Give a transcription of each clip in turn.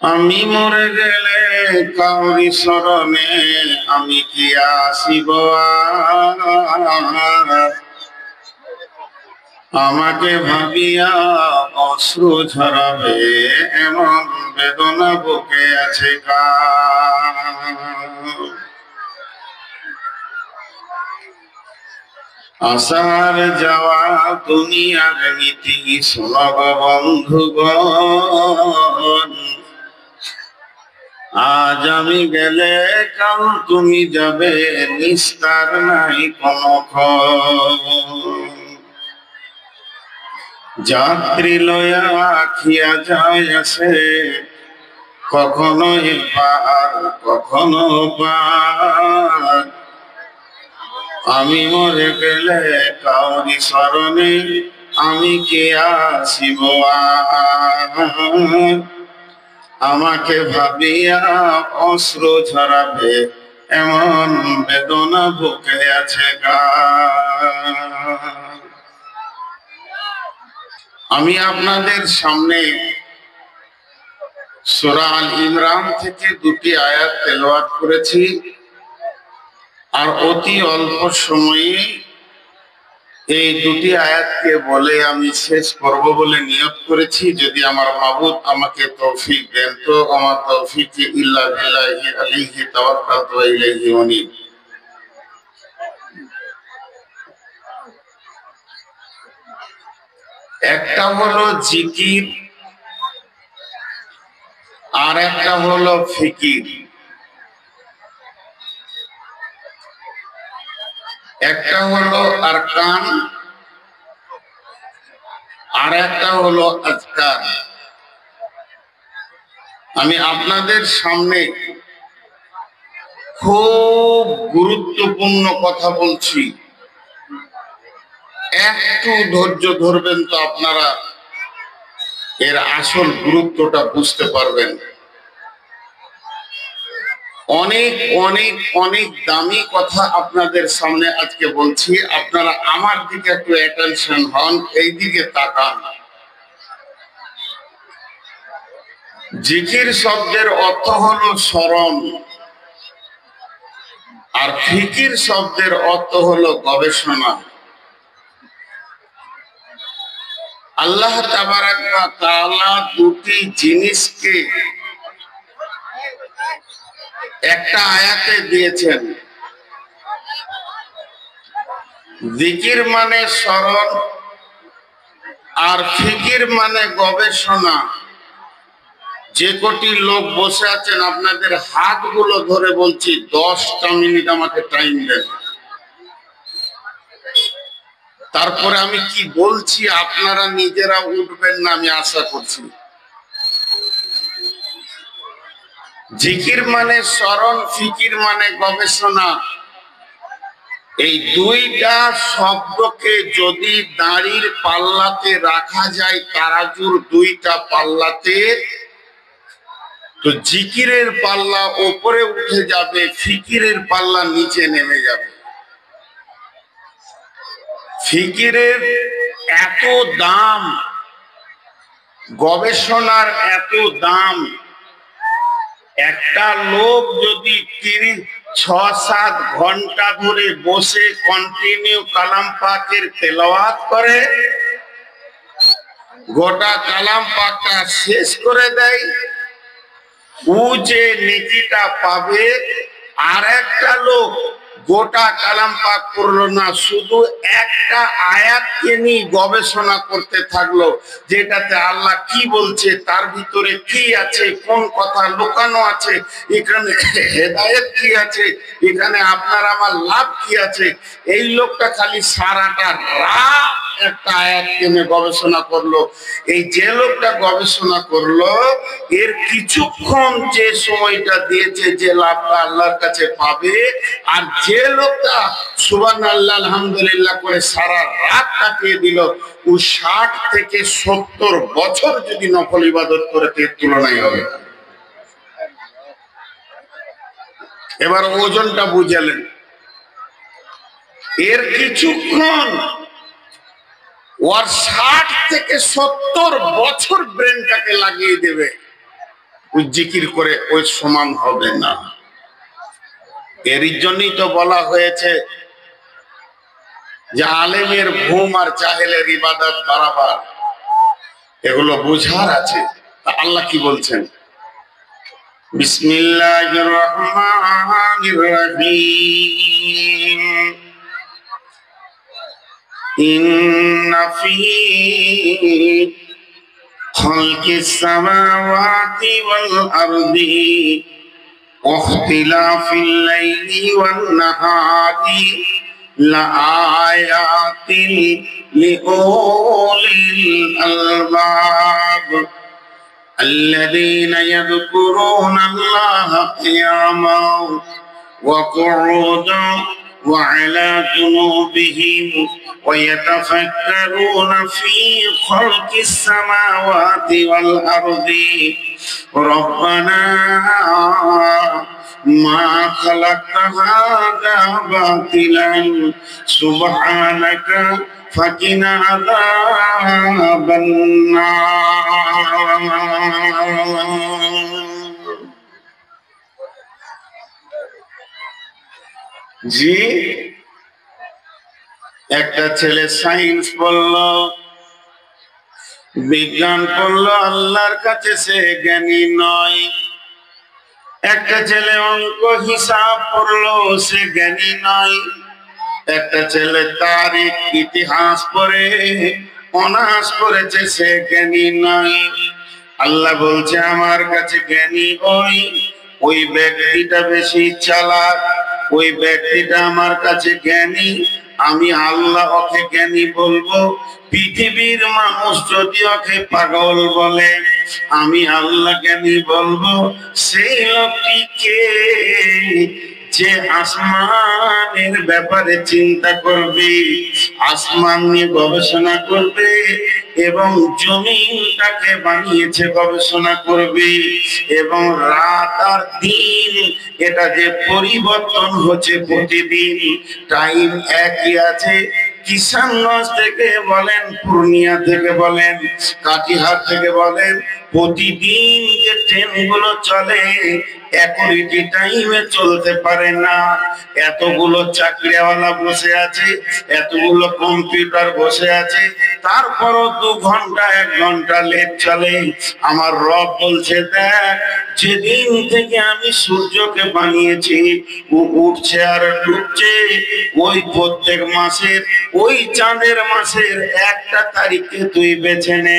আমি মরে গেলে কাউরি স্মরণে আমি কি আসিব আর? আমাকে ভাবিয়া অশ্রু ঝরাবে এমন বেদনা বুকে আছে কার? আসার যাওয়া দুনিয়ার নীতি শোনব বন্ধুগণ, আজ আমি গেলে কাল তুমি যাবে, নিস্তার নাই কোনো ক্ষণ। যাত্রী লয়া আখিয়া যায় আসে, কখনো এপার কখনো পার। আমি মরে গেলে কাউরি স্মরণে আমি কে আসিব আর? আমাকে ভাবিয়া অশ্রু ঝরাবে এমন বেদনা বুকে আছে কার? আমি আপনাদের সামনে সূরা আল ইমরান থেকে দুটি আয়াত তেলাওয়াত করেছি, আর অতি অল্প সময়ে এই দুটি আয়াতকে বলে আমি শেষ করব বলে নিয়ত করেছি। যদি আমার মাবুদ আমাকে তৌফিক দেন তো। আমার তৌফিক ইল্লা বিল্লাহি আলাইহি তাওয়াক্কালতু ওয়া ইলাইহি উনীব। একটা হলো জিকির আর একটা হলো ফিকির। একটা হলো আরকান আর একটা হলো আজকার। আমি আপনাদের সামনে খুব গুরুত্বপূর্ণ কথা বলছি, একটু ধৈর্য ধরবেন তো আপনারা এর আসল গুরুত্বটা বুঝতে পারবেন। অনেক অনেক অনেক দামি কথা আপনাদের সামনে আজকে বলছি, আপনারা আমার দিকে একটু অ্যাটেনশন হন, এই দিকে তাকান। জিকির শব্দের অর্থ হলো স্মরণ, আর ফিকির শব্দের অর্থ হলো গবেষণা। আল্লাহ তাবারাক ওয়া তাআলা দুটি জিনিসকে একটা আয়াতে দিয়েছেন। জিকির মানে স্মরণ আর ফিকির মানে গবেষণা। যে কোটি লোক বসে আছেন আপনাদের হাতগুলো ধরে বলছি 10টা মিনিট আমাকে টাইম দেন, তারপরে আমি কি বলছি আপনারা নিজেরা উঠবেন না আমি আশা করছি। জিকির মানে স্মরণ, ফিকির মানে গবেষণা। এই দুইটা শব্দকে যদি দাঁড়ির পাল্লাতে রাখা যায়, তারাজুর দুইটা পাল্লাতে, তো জিকিরের পাল্লা উপরে উঠে যাবে, ফিকিরের পাল্লা নিচে নেমে যাবে। ফিকিরের এত দাম, গবেষণার এত দাম। একটা লোক যদি 6-7 ঘন্টা ধরে বসে কন্টিনিউ কালাম পাকের তেলাওয়াত করে, গোটা কালাম পাকটা শেষ করে দেয়, ও যে নেকিটা পাবে, আর একটা লোক গোটা কালাম পাক করলো না, শুধু একটা আয়াতকে নিয়ে গবেষণা করতে থাকলো, যেটাতে আল্লাহ কি বলছে, তার ভিতরে কি আছে, কোন কথা লুকানো আছে, এখানে হেদায়েত কি আছে, এখানে আপনার আমার লাভ কি আছে। এই লোকটা খালি সারাটা রাত একটা আয়াতকে নিয়ে গবেষণা করলো। এই যে লোকটা গবেষণা করলো, এর কিছুক্ষণ যে সময়টা দিয়েছে, যে লাভটা আল্লাহর কাছে পাবে, আর যে লোকটা সুবহানাল্লাহ আলহামদুলিল্লাহ করে সারা রাত কাটিয়ে দিল, ও 60 থেকে 70 বছর যদি নফল ইবাদত করে এর তুলনায় হবে না। এবার ওজনটা বুঝালেন। এর কিছুক্ষণ ওর 60 থেকে 70 বছর ব্রেনটাকে লাগিয়ে দেবে। ওই জিকির করে ওই সমান হবে না। এর জন্যই তো বলা হয়েছে যে আলেমের ঘুম আর জাহেলের ইবাদত বরাবর, এগুলো বুঝার আছে। তা আল্লাহ কি বলছেন? বিসমিল্লাহির রহমানির রহিম। ইন্না ফী খালকিস সামাওয়াতি ওয়াল আরদি ওয়াখতিলাফিল লাইলি ওয়ান নাহারি লাআয়াতিন লিউলিল আলবাব الذين يذكرون الله قياما وقعودا وعلى جنوبهم ويتفكرون في خلق السماوات والأرض ربنا ما خلقت هذا باطلا سبحانك فقنا عذاب النار। জি, একটা ছেলে সায়েন্স পড়লো, বিজ্ঞান পড়লো, আল্লাহর কাছে সে জ্ঞানী নয়। একটা ছেলে অঙ্ক হিসাব পড়লো, সে জ্ঞানী নয়। একটা ছেলে তারিখ ইতিহাস পড়ে অনার্স করেছে, সে জ্ঞানী নয়। আল্লাহ বলছে আমার কাছে জ্ঞানী ওই ব্যক্তিটা বেশি চালাক, ওই ব্যক্তিটা আমার কাছে জ্ঞানী। আমি আল্লাহ ওকে জ্ঞানী বলবো। পৃথিবীর মানুষ যদি ওকে পাগল বলে, আমি আল্লাহ জ্ঞানী বলবো। সেই লোকটিকে যে আসমানের ব্যাপারে চিন্তা করবে, আসমান নিয়ে গবেষণা করবে এবং জমিনটাকে বানিয়েছে গবেষণা করবে, এবং রাত আর দিন এটা যে পরিবর্তন হচ্ছে প্রতিদিন, টাইম একই আছে। কিষানগঞ্জ থেকে বলেন, পূর্ণিয়া থেকে বলেন, কাটিহার থেকে বলেন, প্রতিদিন যে ট্রেনগুলো চলে একই টাইমে চলতে পারে না। এতগুলো চাকরিওয়ালা বসে আছে, এতগুলো কম্পিউটার বসে আছে, তারপরও 2 ঘন্টা 1 ঘন্টা লেট চলে। আমার রব বলছে দেখ, যেদিন থেকে আমি সূর্যকে বানিয়েছি ও উঠছে আর ডুবছে, ওই প্রত্যেক মাসের ওই চাঁদের মাসের একটা তারিখে তুই বেছে নে।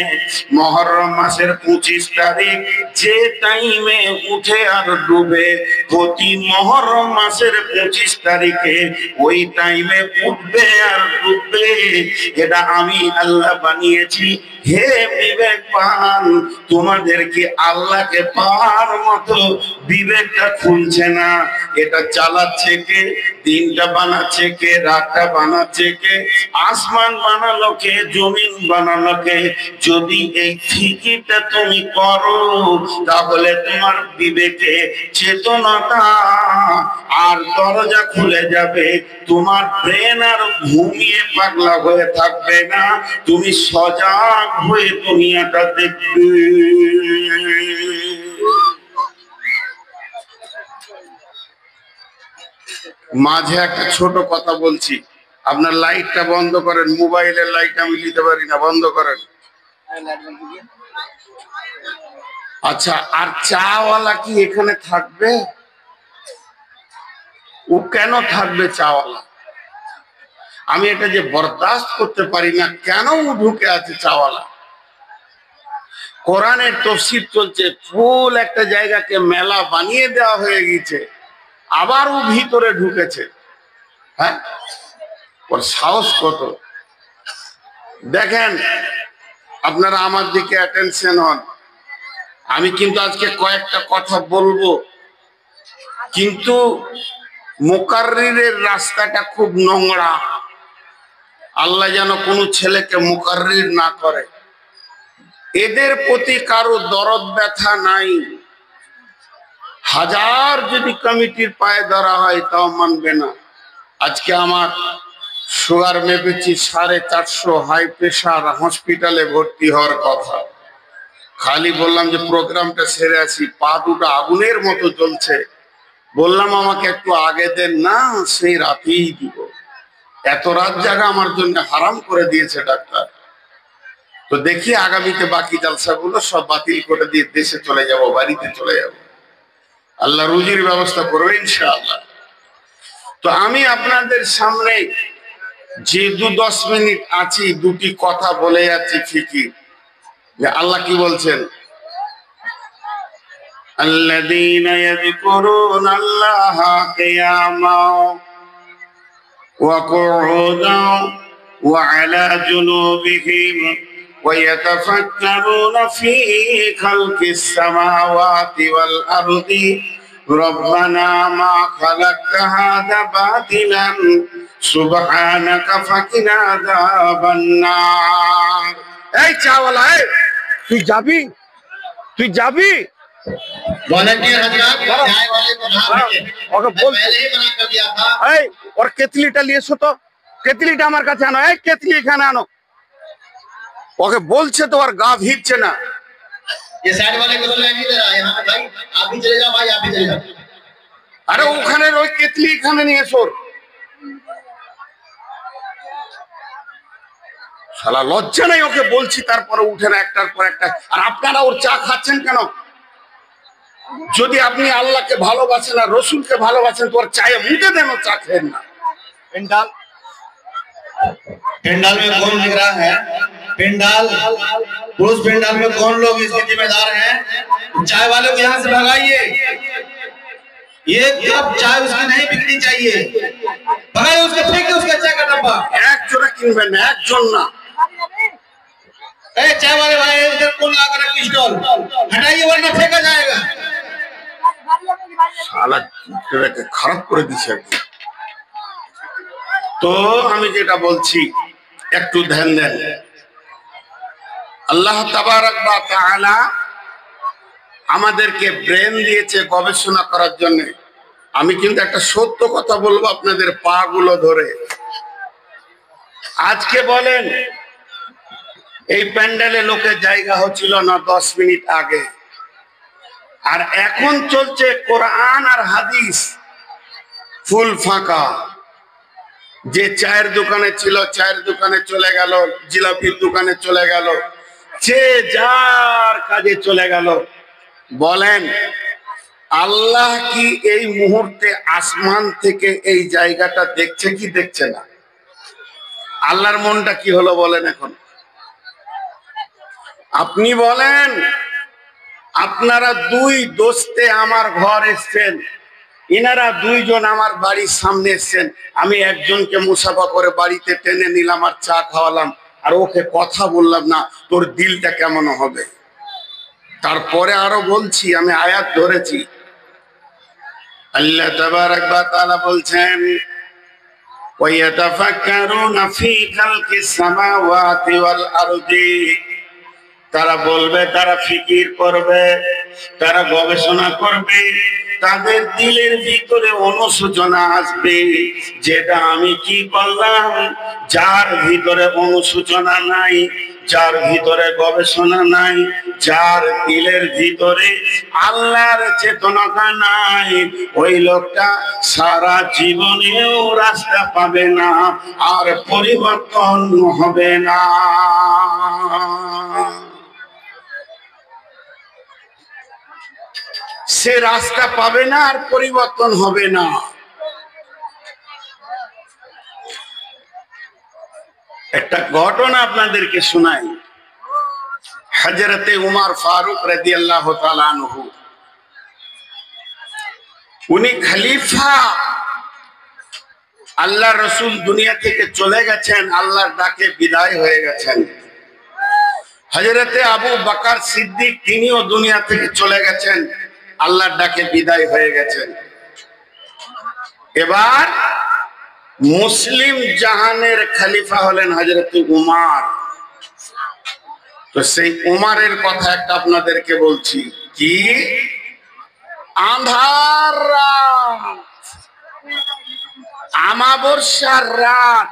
মহররম মাসের 25 তারিখ যে টাইমে উঠে আর ডুবে, প্রতি মহররম মাসের 25 তারিখে ওই টাইমে উঠবে আর ডুববে। এটা আমি আল্লাহ বানিয়েছি। হে বিবেকবান, তোমাদের কি আল্লাহকে পাওয়ার মতো বিবেকটা খুলছে না? এটা চালাচ্ছে কে? দিনটা বানাচ্ছে কে? রাতটা বানাচ্ছে কে? আসমান বানালো কে? জমিন বানালো কে? যদি এই ফিকিরটা তুমি করো, তাহলে তোমার বিবেকে চেতনাটা আর দরজা খুলে যাবে। তোমার ব্রেন আর ঘুমিয়ে পাগলা হয়ে থাকবে না, তুমি সজাগ হয়ে দুনিয়াটা দেখবে। মাঝে একটা ছোট কথা বলছি, আপনার লাইটটা বন্ধ করেন। মোবাইলের লাইট আমি দিতে পারি না, বন্ধ করেন। আচ্ছা, আর চাওয়ালা কি এখানে থাকবে? ও কেন থাকবে চাওয়ালা? আমি এটা যে বরদাস্ত করতে পারি না, কেন ও ঢুকে আছে চাওয়ালা? কোরআনের তাফসীর চলছে, ফুল একটা জায়গাকে মেলা বানিয়ে দেওয়া হয়ে গেছে, আবার ও ভিতরে ঢুকেছে। হ্যাঁ, ওর সাহস কত! দেখেন, আপনারা আমার দিকে অ্যাটেনশন হন। আমি কিন্তু আজকে কয়েকটা কথা বলবো, কিন্তু মুকাররিরের রাস্তাটা খুব নোংরা। আল্লাহ যেন কোনো ছেলেকে মুকাররির না করে। এদের প্রতি কারো দরদ ব্যথা নাই। হাজার যদি কমিটির পায়ে ধরা হয় তাও মানবে না। আজকে আমার সুগার মেপেছি 450, হাই প্রেশার, হসপিটালে ভর্তি হওয়ার কথা। খালি বললাম যে প্রোগ্রামটা সেরে আসি, পা দুটো আগুনের মতো জ্বলছে। বললাম আমাকে একটু আগে দেন, না সেই রাতেই দিব। এত রাত জাগা আমার জন্য হারাম করে দিয়েছে ডাক্তার। তো দেখি আগামীতে বাকি জালসাগুলো সব বাতিল করে দিয়ে দেশে চলে যাব, বাড়িতে চলে যাব। আল্লাহ রুজির ব্যবস্থা করবে ইনশাআল্লাহ। তো আমি আপনাদের সামনে যে 2-10 মিনিট আছি, দুটি কথা বলে যাচ্ছি ঠিকই, যে আল্লাহ কি বলছেন, আল্লাযীনা ইয়াযকুরুনাল্লাহা কিয়ামান ওয়া কুউদান ওয়া আলা জুনুবিহিম ওয়া ইয়াতাফাক্কারুনা ফী খালকিস সামাওয়াতি ওয়াল আরদি রব্বানা মা খালাকতা হাযা বাতিলান সুবহানাকা ফাকিনা আযাবান নার। এই চাওয়ালা, তুই যাবি, তুই যাবি? वॉलंटियर हजरात चाय वाले को नाम लिखे, ওকে বল, पहले ही मना कर दिया था। এই ওর কেতলিটা নিয়ে এসো তো, কেতলিটা আমার কাছে আনো। এই কেতলি এখানে আনো। ওকে বলছে তো আর গা ভিড়ছে না। ये साइड वाले को सुनने नहीं दे रहा है। यहाँ पे भाई आप भी चले जाओ, भाई आप भी चले जाओ। আরে ওখানে ওই কেতলি এখানে নিয়ে এসো। শালা লজ্জা নাই, ওকে বলছি তারপরে উঠে না একটার পর একটা। আর আপনারা ওর চা খাচ্ছেন কেন? যদি আপনি আল্লাহকে ভালোবাসেন আর রসুলকে ভালোবাসেন, তো ওর চায়ে মুখে দেন, চা খেন না। पेंडाल पेंडाल में कौन लग रहा है? पेंडाल पुरुष पेंडाल में कौन लोग इसके जिम्मेदार हैं? चाय वाले को यहाँ से भगाइए। ये कप चाय उसकी नहीं बिकनी चाहिए। भगाइए उसको, फेंकिए उसका चाय का डब्बा। একজনে কিনবেন না, একজন না। ए चाय वाले भाई, इधर कौन लगा कर रखी स्टॉल? हटाइए वरना फेंका जाएगा। শালা এটাকে খারাপ করে দিছে একদম। তো আমি যেটা বলছি একটু ধ্যান দেন। আল্লাহ তাবারাক ওয়া তাআলা আমাদেরকে ব্রেন দিয়েছে গবেষণা করার জন্য। আমি কিন্তু একটা সত্য কথা বলবো আপনাদের পা গুলো ধরে। আজকে বলেন, এই প্যান্ডেলে লোকের জায়গা হচ্ছিল না 10 মিনিট আগে, আর এখন চলছে কোরআন আর হাদিস, ফুল ফাঁকা। যে চায়ের দোকানে ছিল চায়ের দোকানে চলে গেল, জিলাপির দোকানে চলে গেল, যে যার কাজে চলে গেল। বলেন, আল্লাহ কি এই মুহূর্তে আসমান থেকে এই জায়গাটা দেখছে কি দেখছে না? আল্লাহর মনটা কি হলো বলেন এখন? আপনি বলেন, আপনারা দুই দোস্তে আমার ঘর এসছেন, ইনারা দুইজন আমার বাড়ির সামনে এসছেন, আমি একজনকে মুসাফা করে বাড়িতে টেনে নিলাম আর চা খাওয়ালাম, আর ওকে কথা বললাম না, তোর দিলটা কেমন হবে? তারপরে আরো বলছি, আমি আয়াত ধরেছি। আল্লাহ তাবারাক ওয়া তাআলা বলছেন, ওয়া ইয়াতাফাক্কারুনা ফী খালকিস সামাওয়াতি ওয়াল আরদি। তারা বলবে, তারা ফিকির করবে, তারা গবেষণা করবে, তাদের দিলের ভিতরে অনুশোচনা আসবে, যেটা আমি কি করলাম। যার ভিতরে অনুশোচনা নাই, যার ভিতরে গবেষণা নাই, যার দিলের ভিতরে আল্লাহর চেতনাটা নাই, ওই লোকটা সারা জীবনেও রাস্তা পাবে না, আর পরিবর্তন হবে না। সে রাস্তা পাবে না আর পরিবর্তন হবে না। একটা ঘটনা আপনাদেরকে শোনাই। হযরতে উমর ফারুক রাদিয়াল্লাহু তাআলা আনহু, উনি খলিফা। আল্লাহ রসুল দুনিয়া থেকে চলে গেছেন, আল্লাহর ডাকে বিদায় হয়ে গেছেন। হযরতে আবু বকর সিদ্দিক, তিনিও দুনিয়া থেকে চলে গেছেন, আল্লাহর ডাকে বিদায় হয়ে গেছেন। এবার মুসলিম জাহানের খলিফা হলেন হযরতে উমর। তো সেই উমরের কথা একটা আপনাদেরকে বলছি। কি আঁধার রাত, আমাবস্যার রাত,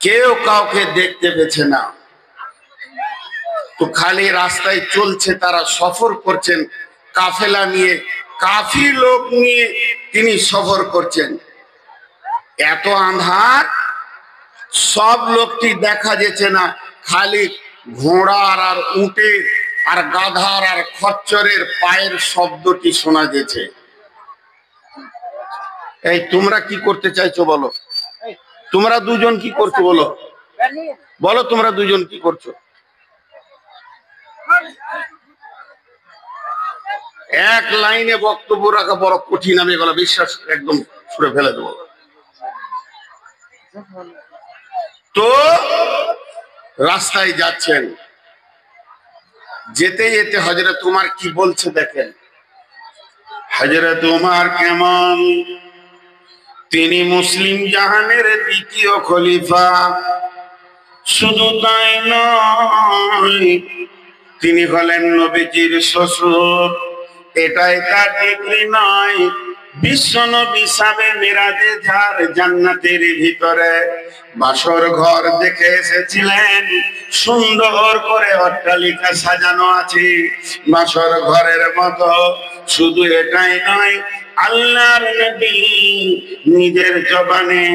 কেউ কাউকে দেখতে পেছে না। তো খালি রাস্তায় চলছে, তারা সফর করছেন কাফেলা নিয়ে, কাফি লোক নিয়ে তিনি সফর করছেন। এত আঁধার, সব লোকটি দেখা যেছে না, খালি ঘোড়ার আর উটের আর গাধার আর খচ্চরের পায়ের শব্দটি শোনা যেছে। এই তোমরা কি করতে চাইছো বলো? তোমরা দুজন কি করছো বলো? বলো তোমরা দুজন কি করছো? এক লাইনে বক্তব্য রাখা বড় কঠিন, আমি এগুলো বিশ্বাস একদম ছুড়ে ফেলে দেবো। তো রাস্তায় যাচ্ছেন, যেতে যেতে হযরত উমর কি বলছে দেখেন। হযরত উমর কেমন, তিনি মুসলিম জাহানের দ্বিতীয় খলিফা। শুধু তাই নয়, তিনি হলেন নবীজির শ্বশুর। এটাই তার ডিগ্রি নয়, বিশ্ব নবী সাবে মিরাজে যার জান্নাতের ভিতরে বাসর ঘর দেখে এসেছিলেন, সুন্দর করে অট্টালিকা সাজানো আছে বাসর ঘরের মতো। শুধু এটাই নয়, আল্লাহর নবী নিজের জবানে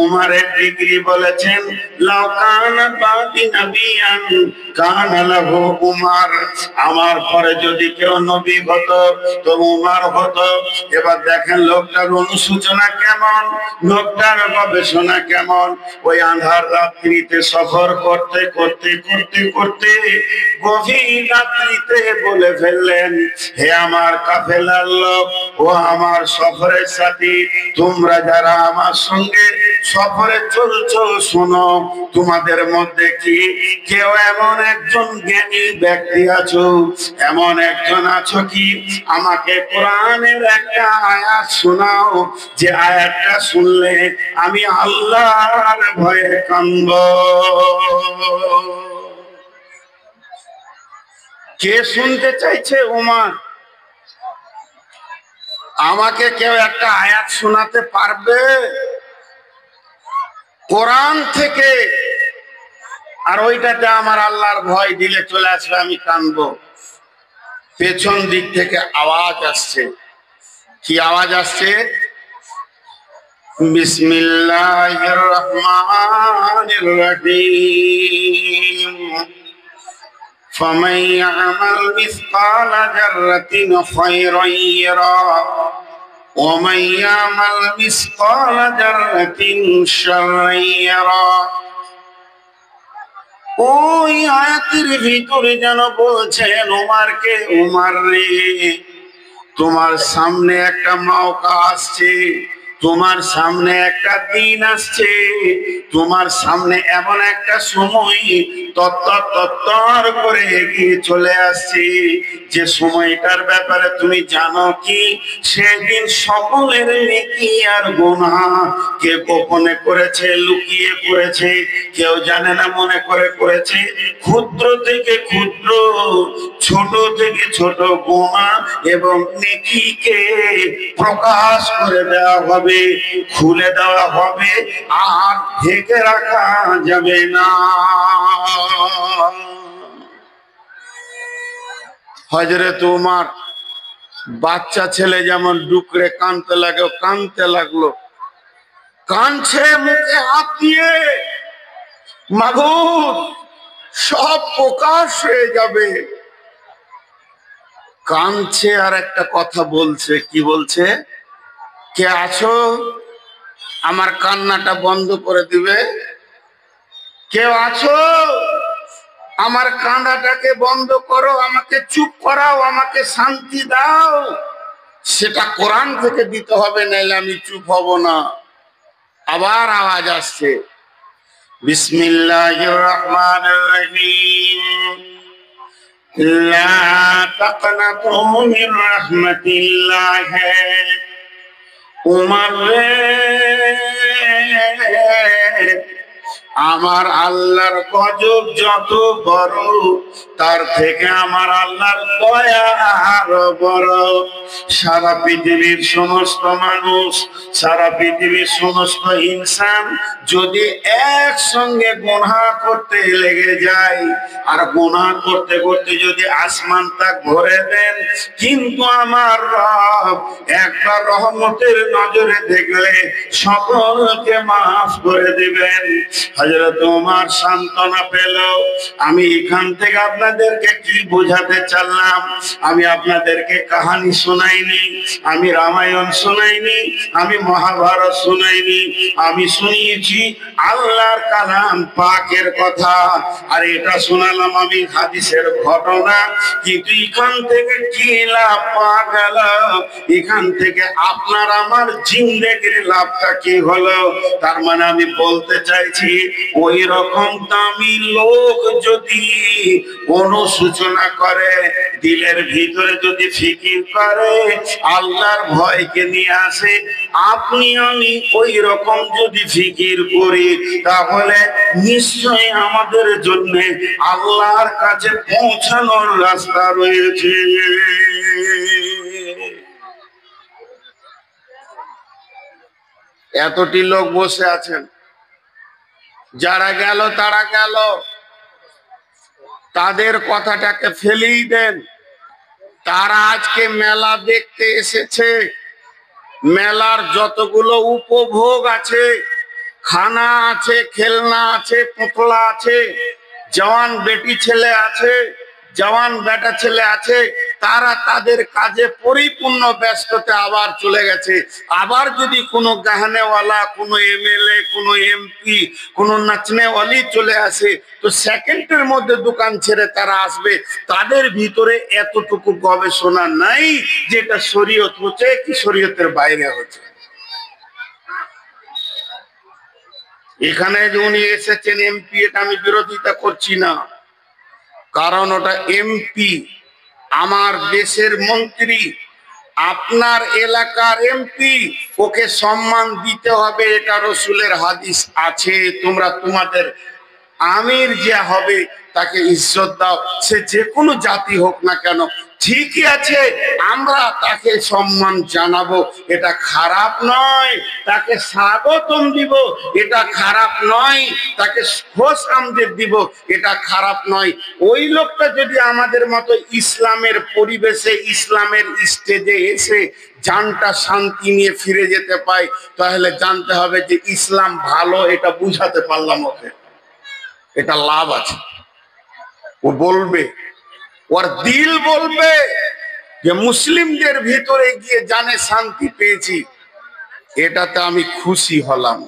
উমরের ডিগ্রি বলেছেন, লাউ কানা বাদি নবিয়ান কানা লাহু উমর। আমার পরে যদি কেউ নবী হতো তো উমর হতো। এবার দেখেন লোকটার অনুসূচনা কেমন, লোকটার গবেষণা কেমন। ওই আঁধার রাত্রিতে সফর করতে করতে করতে করতে গভীর রাত্রিতে বলে ফেললেন, হে আমার কাফেলার লোক, ও আমার সফরের সাথী, তোমরা যারা আমার সঙ্গে সফরে চলছো, শোনো, তোমাদের মধ্যে কি কেউ এমন একজন জ্ঞানী ব্যক্তি আছো, এমন একজন আছো কি আমাকে কোরআনের একটা আয়াত শোনাও, যে আয়াতটা শুনলে আমি আল্লাহর ভয়ে কাঁদব। কে শুনতে চাইছে? উমর। আমাকে কেউ একটা আয়াত শোনাতে পারবে কোরআন থেকে? আর ওইটাতে আমার আল্লাহর ভয় দিলে চলে আসবে, আমি কাঁদবো। পেছন দিক থেকে আওয়াজ আসছে। কি আওয়াজ আসছে? বিসমিল্লাহির রহমানির রহিম। ফামান ইয়ামাল মিসকালা যাররাতিন খায়রান ইয়ারা ওয়া মান ইয়ামাল মিসকালা যাররাতিন শাররান ইয়ারা। ওই আয়াতের ভিতরে যেন বলছেন উমরকে, উমর রে, তোমার সামনে একটা মওকা আসছে, তোমার সামনে একটা দিন আসছে, তোমার সামনে এমন একটা সময় তত্তর করে এগিয়ে চলে আসছে, যে সময়টার ব্যাপারে তুমি জানো কি? সেদিন সকলের নেকি আর গুনাহ কে গোপনে করেছে, লুকিয়ে করেছে, কেউ জানে না, মনে করে করেছে। ক্ষুদ্র থেকে ক্ষুদ্র, ছোট থেকে ছোট গুনাহ এবং নেকিকে প্রকাশ করে দেওয়া হবে, খুলে দেওয়া হবে, আর ঢেকে রাখা যাবে না। হযরত উমর বাচ্চা ছেলে যেমন ডুকরে কাঁদতে লাগে, কাঁদতে লাগলো। কাঁদছে মুখে হাত দিয়ে, মাগো সব প্রকাশ হয়ে যাবে। কাঁদছে আর একটা কথা বলছে। কি বলছে? কে আছো আমার কান্নাটা বন্ধ করে দিবে? কেউ আছো আমার কান্নাটাকে বন্ধ করো, আমাকে চুপ করাও, আমাকে শান্তি দাও। সেটা কোরআন থেকে দিতে হবে, নাইলে আমি চুপ হব না। আবার আওয়াজ আসছে, বিসমিল্লাহির রহমানির রহিম। লা তাকনাতু মির রাহমাতিল্লাহ। উমর রে, আমার আল্লাহর গজব যত বড়, তার থেকে আমার আল্লাহর দয়া আরো বড়। সারা পৃথিবীর সমস্ত মানুষ, সারা পৃথিবীর সমস্ত ইনসান যদি একসঙ্গে গুনাহ করতে লেগে যায়, আর গুনাহ করতে করতে যদি আসমানটা ভরে দেন, কিন্তু আমার রব একবার রহমতের নজরে দেখলে সকলকে মাফ করে দিবেন। হযরত ওমর সান্ত্বনা পেল। আমি এখান থেকে আপনাদেরকে কি বোঝাতে চাইলাম? আমি আপনাদেরকে কাহিনী শোনাইনি, আমি রামায়ণ শোনাইনি, আমি মহাভারত শোনাইনি, আমি শুনিয়েছি আল্লাহর কালাম পাকের কথা। আর এটা শোনালাম আমি হাদিসের ঘটনা। কিন্তু এখান থেকে কি লাভ পাওয়া গেল? এখান থেকে আপনার আমার জিন্দেগির লাভটা কি হলো? তার মানে আমি বলতে চাইছি, ওই রকম দামি লোক যদি অনুশোচনা করে, দিলের ভিতরে যদি ফিকির করে, আল্লাহর ভয়কে নিয়ে আসে, আপনি আমি ওই রকম যদি ফিকির করি, তাহলে নিশ্চয়ই আমাদের জন্য আল্লাহর কাছে পৌঁছানোর রাস্তা রয়েছে। এতটি লোক বসে আছেন, যারা গেল তারা গেল, তাদের কথাটাকে ফেলেই দেন। তারা আজকে মেলা দেখতে এসেছে, মেলার যতগুলো উপভোগ আছে, খানা আছে, খেলনা আছে, পুতলা আছে, জওয়ান বেটি ছেলে আছে, জওয়ান বেটা ছেলে আছে, তারা তাদের কাজে পরিপূর্ণ ব্যস্ততা আবার চলে গেছে। আবার যদি কোনো গাহানেওয়ালা, কোনো এমএলএ, কোনো এমপি, কোনো নাচনেওয়ালি চলে আসে, তো সেকেন্ডের মধ্যে দোকান ছেড়ে তারা আসবে। তাদের ভিতরে এতটুকু গবেষণা নাই যে এটা শরীয়ত হচ্ছে কি শরীয়তের বাইরে হচ্ছে। এখানে যে উনি এসেছেন এমপি, এটা আমি বিরোধিতা করছি না, কারণ ওটা এমপি, আমার দেশের মন্ত্রী, আপনার এলাকার এমপি, ওকে সম্মান দিতে হবে, এটা রসুলের হাদিস আছে। তোমরা তোমাদের আমির যে হবে তাকে ইজ্জত দাও, সে যে কোনো জাতি হোক না কেন, ঠিকই আছে, আমরা তাকে সম্মান জানাবো, এটা খারাপ নয়। তাকে স্বাগতম দিব, এটা খারাপ নয়। তাকে খোশ আমদের দিব, এটা খারাপ নয়। ওই লোকটা যদি আমাদের মতো ইসলামের পরিবেশে, ইসলামের স্টেজে এসে জানটা শান্তি নিয়ে ফিরে যেতে পায়, তাহলে জানতে হবে যে ইসলাম ভালো, এটা বুঝাতে পারলাম ওকে, এটা লাভ আছে। ও বলবে, ওর দিল বলবে যে মুসলিমদের ভিতরে গিয়ে জানে শান্তি পেয়েছি, এটাতে আমি খুশি হলাম।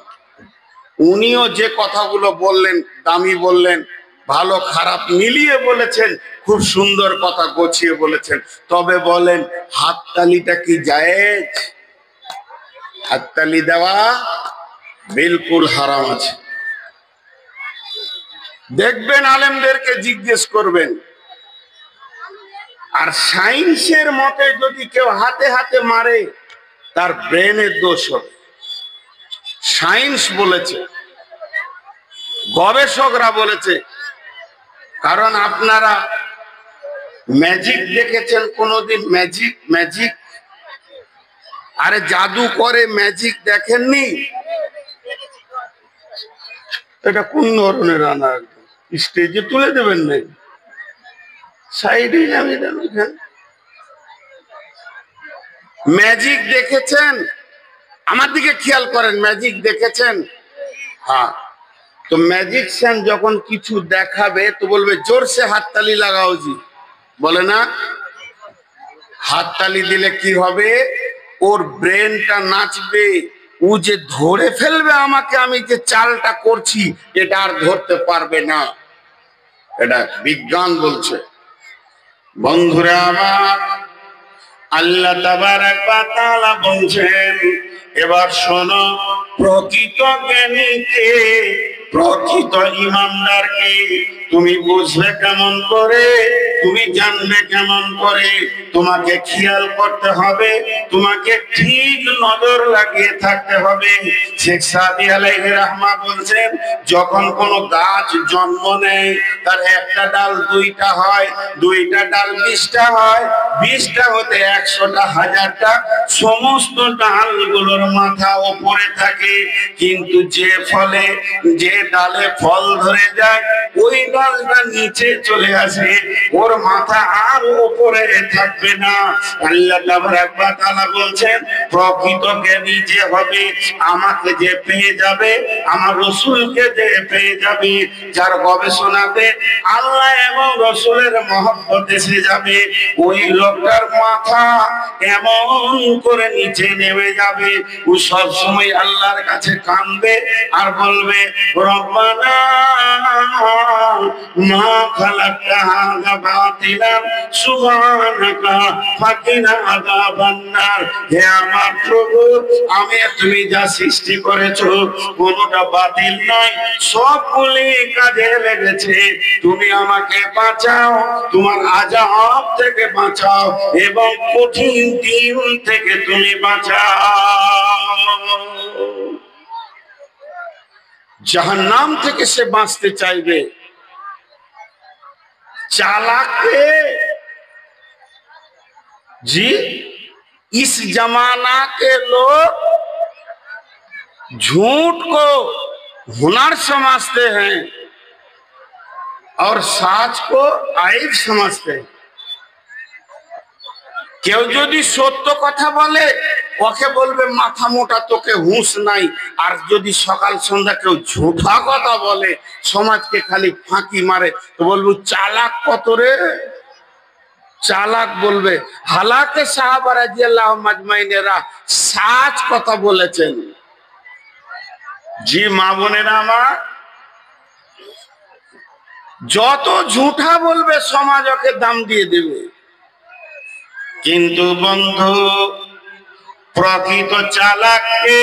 উনিও যে কথাগুলো বললেন, দামি বললেন, ভালো খারাপ মিলিয়ে বলেছেন, খুব সুন্দর কথা গোছিয়ে বলেছেন। তবে বলেন, হাততালিটা কি জায়েজ? হাততালি দেওয়া বিলকুল হারাম আছে। দেখবেন আলেমদেরকে জিজ্ঞেস করবেন, আর সায়েন্সের মতে যদি কেউ হাতে হাতে মারে, তার ব্রেনের দোষ হবে। সায়েন্স বলেছে, গবেষকরা বলেছে। কারণ আপনারা ম্যাজিক দেখেছেন কোনোদিন? ম্যাজিক, ম্যাজিক, আরে জাদু করে ম্যাজিক দেখেননি? এটা কোন ধরনের রান্না? স্টেজে তুলে দেবেন না, সাইডে যাবেন। ম্যাজিক দেখেছেন? আমার দিকে খেয়াল করেন, ম্যাজিক দেখেছেন? হ্যাঁ। তো ম্যাজিকশিয়ান যখন কিছু দেখাবে তো বলবে জোরসে হাততালি লাগাও জি, বলে না? হাততালি দিলে কি হবে? ওর ব্রেনটা নাচবে, ও যে ধরে ফেলবে আমাকে, আমি যে চালটা করছি এটা আর ধরতে পারবে না। এটা বিজ্ঞান বলছে। বন্ধুরা আমার, আল্লাহ তাবারক ওয়া তাআলা বলছেন, এবার শোনো, প্রকৃত জ্ঞানীকে প্রকৃত ইমানদারকে তুমি বুঝবে কেমন করে, তুমি জানবে কেমন করে? তোমাকে খেয়াল করতে হবে, তোমাকে ঠিক নজর লাগিয়ে থাকতে হবে। শেখ সাদি আলাইহি রাহমা বলছেন, যখন কোনো গাছ জন্ম নেয় তার একটা ডাল 2টা হয়, 2টা ডাল 20টা হয়, 20টা হতে 100টা 1000টা, সমস্ত ডালগুলোর মাথা ওপরে থাকে। কিন্তু যে ডালে ফল ধরে যায় ওই ডালটা নিচে চলে আসে, ওর মাথা আর উপরে থাকবে না। আল্লাহ তাআলা বলছেন, প্রকৃত জ্ঞানী যে হবে, আমাকে যে পেয়ে যাবে, আমার রাসূলকে যে পেয়ে যাবে, যার গবেষণাতে আল্লাহ এবং রাসূলের মহব্বত এসে যাবে, ওই লোকটার মাথা এমন করে নিচে নেমে যাবে, ও সব সময় আল্লাহর কাছে কাঁদবে আর বলবে, রব্বানা মা খালাকতা হাযা বাতিলান সুবহানাকা ফাকিনা আযাবান নার। হে আমার প্রভু, তুমি যা সৃষ্টি করেছো কোনটা বাতিল নয়, সবগুলি কাজে লেগেছে। তুমি আমাকে বাঁচাও, তোমার আযাব থেকে বাঁচাও এবং কঠিন দিন থেকে তুমি বাঁচাও। জাহান্নাম থেকে সে বাঁচতে চাইবে। चालाके जी, इस जमाना के लोग झूठ को हुनर समझते हैं और सच को आइब समझते हैं। কেউ যদি সত্য কথা বলে ওকে বলবে মাথা মোটা, তোকে হুঁশ নাই। আর যদি সকাল সন্ধ্যা কেউ ঝুঠা কথা বলে, সমাজকে খালি ফাঁকি মারে, তো বলবো চালাক কত রে, চালাক বলবে। হালাকে সাহাবা রাদিয়াল্লাহু মাজমাইনেরা সাচ কথা বলেছেন। জি মা বোনেরা আমার, যত ঝুঠা বলবে সমাজ ওকে দাম দিয়ে দেবে। কিন্তু বন্ধু, প্রকৃত চালাককে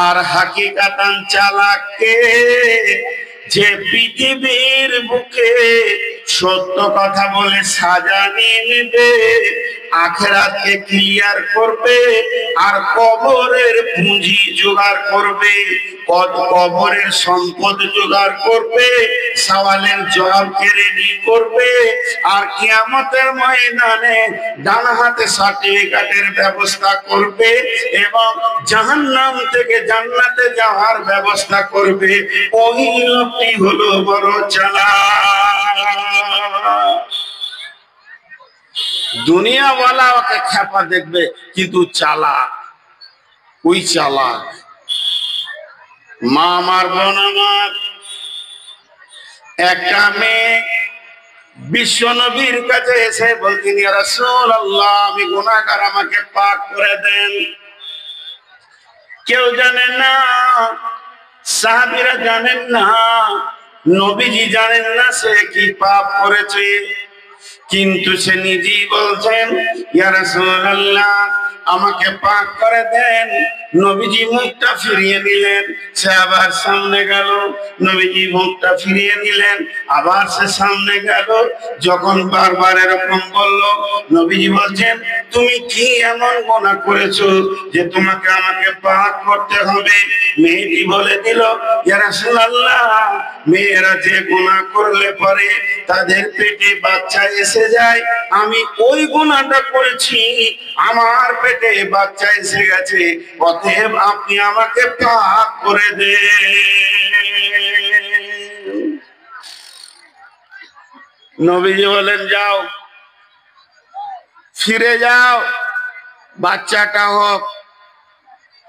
আর হাকিকাতান চালাককে, যে পৃথিবীর বুকে সত্য কথা বলে সাজা নিয়ে নেবে, আখিরাতকে ক্লিয়ার করবে আর কবরের পুঁজি জোগাড় করবে, কবরের সম্পদ জোগাড় করবে, সওয়ালের জবাবকে রেডি করবে, আর কিয়ামতের ময়দানে ডান হাতে সার্টিফিকেটের ব্যবস্থা করবে এবং জাহান্নাম থেকে জান্নাতে যাওয়ার ব্যবস্থা করবে। ওই লোকটি হলো বড় চালাক। দুনিয়াওয়ালা ওকে খেপা দেখবে, কিন্তু চালাক ওই চালাক। মা আমার, বোন আমার, একটা মেয়ে বিশ্ব নবীর কাছে এসে বলতেন, ইয়া রাসূলুল্লাহ, আমি গুনাহগার, আমাকে পাক করে দেন। কেউ জানেন না, সাহাবীরা জানেন না, নবীজি জানেন না সে কি পাপ করেছে, কিন্তু সে নিজেই বলছেন, ইয়া রাসূলুল্লাহ, আমাকে পাক করে দেন। নবীজি মুখটা ফিরিয়ে নিলেন, সে আবার সামনে গেল, নবীজি মুখটা ফিরিয়ে নিলেন, আবার সে সামনে গেল। যখন বারবার এরকম বলল, নবীজি বলছেন, তুমি কি এমন গুনাহ করেছো যে তোমাকে আমাকে পাক করতে হবে? মেয়েটি বলে দিল, ইয়া রাসূলুল্লাহ, মেয়েরা যে গুনাহ করলে পরে তাদের পেটে বাচ্চা এসে যায়, আমি ওই গুনাহটা করেছি, আমার পেটে বাচ্চা এসে গেছে, অতএব আপনি আমাকে পাক করে দেন। নবীজি বলেন, যাও, ফিরে যাও, বাচ্চাটা হোক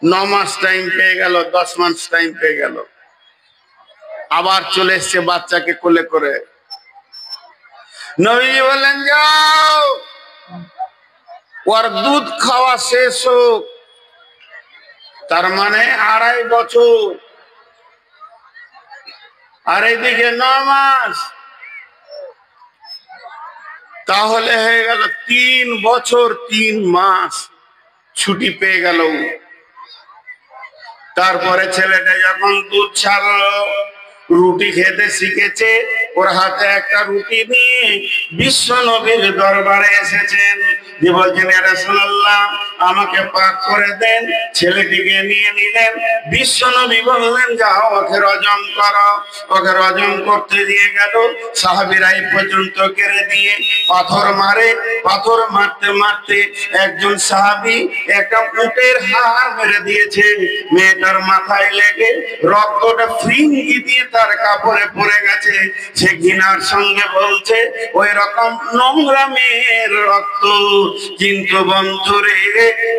9 মাস টাইম পেয়ে গেল, 10 মাস টাইম পেয়ে গেল, আবার চলে এসছে বাচ্চাকে কোলে করে। নবীজি বলেন, যাও, ওর দুধ খাওয়া শেষ হোক, তার মানে 2.5 বছর, আর এইদিকে 9 মাস, তাহলে হয়ে গেল 3 বছর 3 মাস ছুটি পেয়ে গেল। তারপরে ছেলেটা যখন দুধ ছাড়লো, রুটি খেতে শিখেছে, ওর হাতে একটা রুটি নিয়ে বিশ্ব নবীর দরবারে এসেছেন। দিয়ে বলছেন, ইয়া রাসূলুল্লাহ, আমাকে পাক করে দেন। ছেলেটিকে নিয়ে নিলেন। বিশ্ব নবী বললেন, যাও ওকে রজম করো। ওকে রজম করতে দিয়ে গেল। সাহাবীরা এই পর্যন্ত কেড়ে দিয়ে পাথর মারে। পাথর মারতে মারতে একজন সাহাবী একটা উটের হাড় মেরে দিয়েছে। মেয়েটার মাথায় লেগে রক্তটা ফ্রিঙ্গি দিয়ে তার কাপড়ে পড়ে গেছে। সে ঘৃণার সঙ্গে বলছে, ওই রকম নোংরা মেয়ের রক্ত। কিন্তু বন্ধুরে,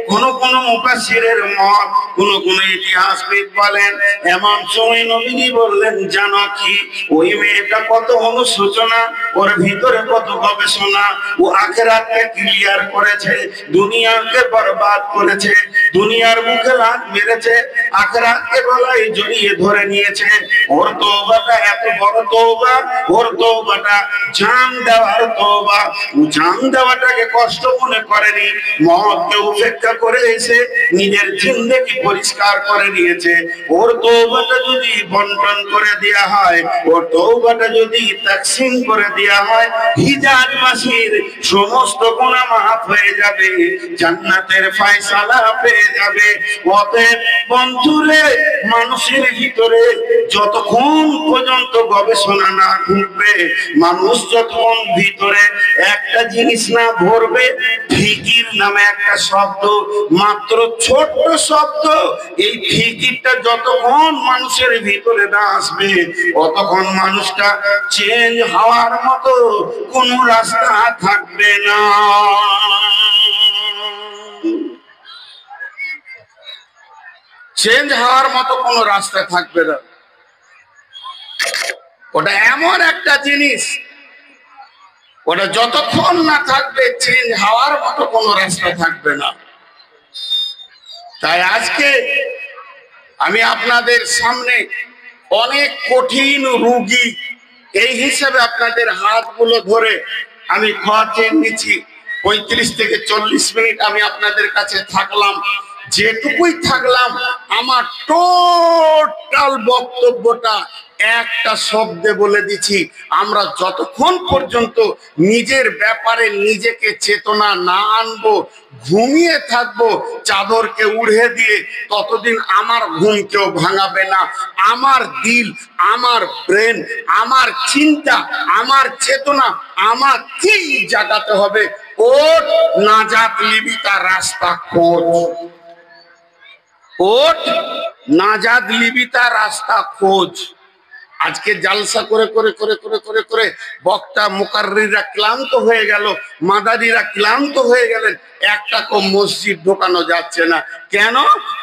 কোন কোন মুফাসসিরের মত, কোন ইতিহাসবিদ বলেন, এমন সময় নবীজি বললেন, জানো কি, ওই মেয়েটা কত অনুশোচনা, ওর ভিতরে কত গবেষণা। ও আখিরাতকে ক্লিয়ার করেছে, দুনিয়াকে বরবাদ করেছে, দুনিয়ার মুখে লাত মেরেছে, আখিরাতকে গলায় জড়িয়ে ধরে নিয়েছে। ওর তওবাটা এত বড় তওবা, ওর তওবাটা জান দেওয়ার তওবা। ও জান দেওয়াটাকে কষ্ট মনে করেনি, মওতকে উপেক্ষা করে এসে নিজের জিন্দেগি পরিষ্কার করে নিয়েছে। ওর তওবাটা যদি বন্টন করে দেয়া হয়, ওর তওবাটা যদি তাকসিম করে দেয়া হয়, হিজাজবাসীর সমস্ত গুনাহ মাফ হয়ে যাবে, জান্নাতের ফয়সালা পেয়ে যাবে। অতএব বন্ধুরে, মানুষের ভিতরে যতক্ষণ পর্যন্ত গবেষণা না ঢুকবে, মানুষ যতক্ষণ ভিতরে একটা জিনিস না ভরবে, ফিকির নামে একটা শব্দ, মাত্র ছোট্ট শব্দ, এই ফিকিরটা যতক্ষণ মানুষের ভিতরে না আসবে, ততক্ষণ মানুষটা চেঞ্জ হওয়ার মতো কোনো রাস্তা থাকবে না। চেঞ্জ হওয়ার মতো কোনো রাস্তা থাকবে না। ওটা এমন একটা জিনিস, ওটা যতক্ষণ না থাকবে, চেঞ্জ হওয়ার মতো কোনো রাস্তা থাকবে না। তাই আজকে আমি আপনাদের সামনে অনেক কঠিন রোগী এই হিসেবে আপনাদের হাতগুলো ধরে আমি ক্ষমা চেয়ে নিচ্ছি। 35 থেকে 40 মিনিট আমি আপনাদের কাছে থাকলাম। যেটুকুই থাকলাম, আমার টোটাল বক্তব্যটা একটা শব্দে বলে দিচ্ছি, আমরা যতক্ষণ পর্যন্ত নিজের ব্যাপারে নিজেকে চেতনা না আনবো, ঘুমিয়ে থাকবো চাদরকে উড়িয়ে দিয়ে, ততদিন আমার ঘুম কেউ ভাঙাবে না। আমার দিল, আমার ব্রেন, আমার চিন্তা, আমার চেতনা আমাকেই জাগাতে হবে। ওঠ, নাজাত লিবি তার রাস্তা খোঁজ। ওঠ, নাজাত লিবি তার রাস্তা খোঁজ। আজকে জালসা করে করে করে করে করে করে বক্তা মুকাররিরা ক্লান্ত হয়ে গেল, মাদারিরা ক্লান্ত হয়ে গেলেন। একটা কম মসজিদ ঢোকানো যাচ্ছে না। কেন?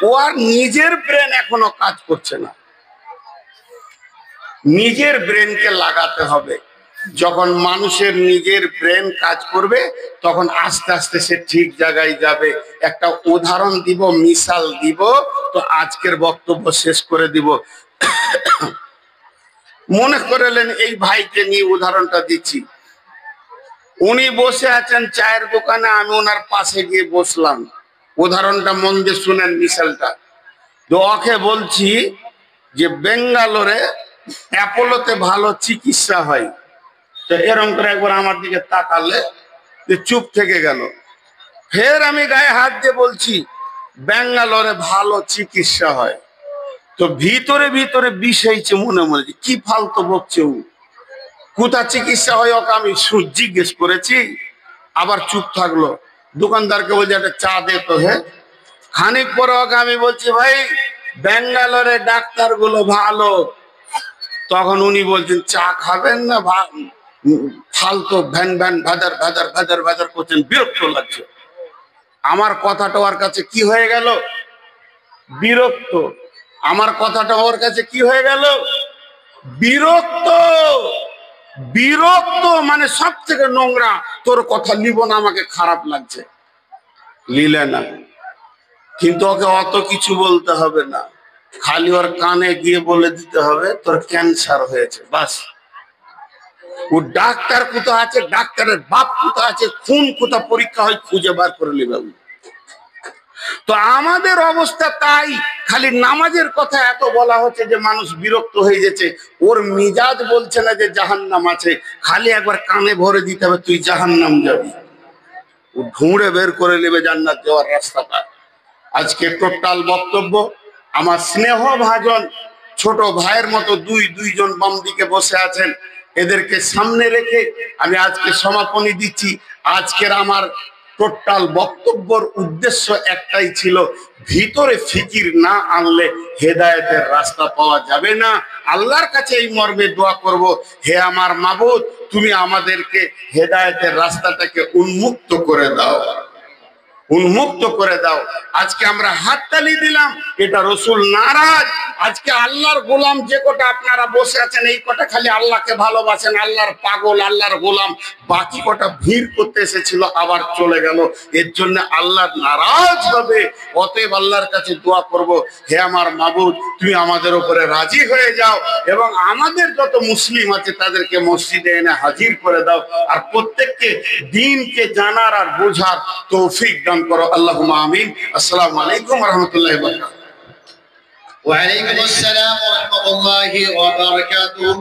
ও আর নিজের ব্রেন এখনো কাজ করছে না। নিজের ব্রেনকে লাগাতে হবে। যখন মানুষের নিজের ব্রেন কাজ করবে, তখন আস্তে আস্তে সে ঠিক জায়গায় যাবে। একটা উদাহরণ দিব, মিসাল দিব, তো আজকের বক্তব্য শেষ করে দিব। মনে করলেন এই ভাইকে নিয়ে উদাহরণটা দিচ্ছি। উনি বসে আছেন চায়ের দোকানে, আমি ওনার পাশে গিয়ে বসলাম। উদাহরণটা মন দিয়ে শুনেন, মিসালটা। তো ওকে বলছি যে বেঙ্গালোরে অ্যাপোলোতে ভালো চিকিৎসা হয়। তো এরকম করে একবার আমার দিকে তাকালে চুপ থেকে গেল। ফের আমি গায়ে হাত দিয়ে বলছি বেঙ্গালোরে ভালো চিকিৎসা হয়। তো ভিতরে ভিতরে বিষাইছে মনে মনে, কি ফালতু বকছে ও, কোথা চিকিৎসা হয় ওকে আমি জিজ্ঞেস করেছি। আবার চুপ থাকলো। দোকানদারকে বলছে একটা চা দে তো। হে, খানিক পরে ওকে আমি বলছি, ভাই বেঙ্গালোরে ডাক্তার গুলো ভালো। তখন উনি বলছেন, চা খাবেন না, ফালতু ভ্যান ভ্যান ভাদার ভাদার ভাদার ভাদার করছেন, বিরক্ত লাগছে। আমার কথাটা ওর কাছে কি হয়ে গেল? বিরক্ত। আমার কথাটা ওর কাছে কি হয়ে গেল? বিরক্ত। বিরক্ত মানে সব থেকে নোংরা। তোর কথা নিব না, আমাকে খারাপ লাগছে। নিলে না, কিন্তু ওকে অত কিছু বলতে হবে না, খালি ওর কানে গিয়ে বলে দিতে হবে তোর ক্যান্সার হয়েছে, বাস। ও ডাক্তার কোথা আছে, ডাক্তারের বাপ কোথা আছে, খুন কোথা পরীক্ষা হয় খুঁজে বার করে নেবে। তো আমাদের অবস্থা তাই, খালি নামাজের কথা এত বলা হচ্ছে যে মানুষ বিরক্ত হয়ে যাচ্ছে। ওর মিজাজ বলছে না যে জাহান্নাম আছে, খালি একবার কানে ভরে দিতে হবে তুই জাহান্নাম যাবি, ও ঢুঁড়ে বের করে নেবে জান্নাত যাওয়ার রাস্তাটা। আজকে টোটাল বক্তব্য আমার স্নেহ ভাজন ছোট ভাইয়ের মতো দুইজন বাম দিকে বসে আছেন, এদেরকে সামনে রেখে আমি আজকে সমাপনী দিচ্ছি। আজকের আমার টোটাল বক্তব্যের উদ্দেশ্য একটাই ছিল, ভিতরে ফিকির না আনলে হেদায়েতের রাস্তা পাওয়া যাবে না। আল্লাহর কাছে এই মর্মে দোয়া করব, হে আমার মাবুদ, তুমি আমাদেরকে হেদায়েতের রাস্তাটাকে উন্মুক্ত করে দাও, উন্মুক্ত করে দাও। আজকে আমরা হাততালি দিলাম, এটা রসুল নারাজ। আজকে আল্লাহর গোলাম যে কটা আপনারা বসে আছেন, এই কটা খালি আল্লাহকে ভালোবাসেন, আল্লাহর পাগল, আল্লাহর গোলাম। বাকি কটা ভিড় করতে এসেছিল আবার চলে গেল, এর জন্য আল্লাহ নারাজ হবে। অতএব আল্লাহর কাছে দোয়া করব, হে আমার মাবুদ, তুমি আমাদের উপরে রাজি হয়ে যাও এবং আমাদের যত মুসলিম আছে তাদেরকে মসজিদে এনে হাজির করে দাও, আর প্রত্যেককে দ্বীনকে জানার আর বোঝার তৌফিক দান করো। আল্লাহুম্মা আমিন। আসসালামু আলাইকুম ওয়া রাহমাতুল্লাহি ওয়া বারাকাতুহু। ওয়া আলাইকুম আসসালাম ওয়া রাহমাতুল্লাহি ওয়া বারাকাতুহু।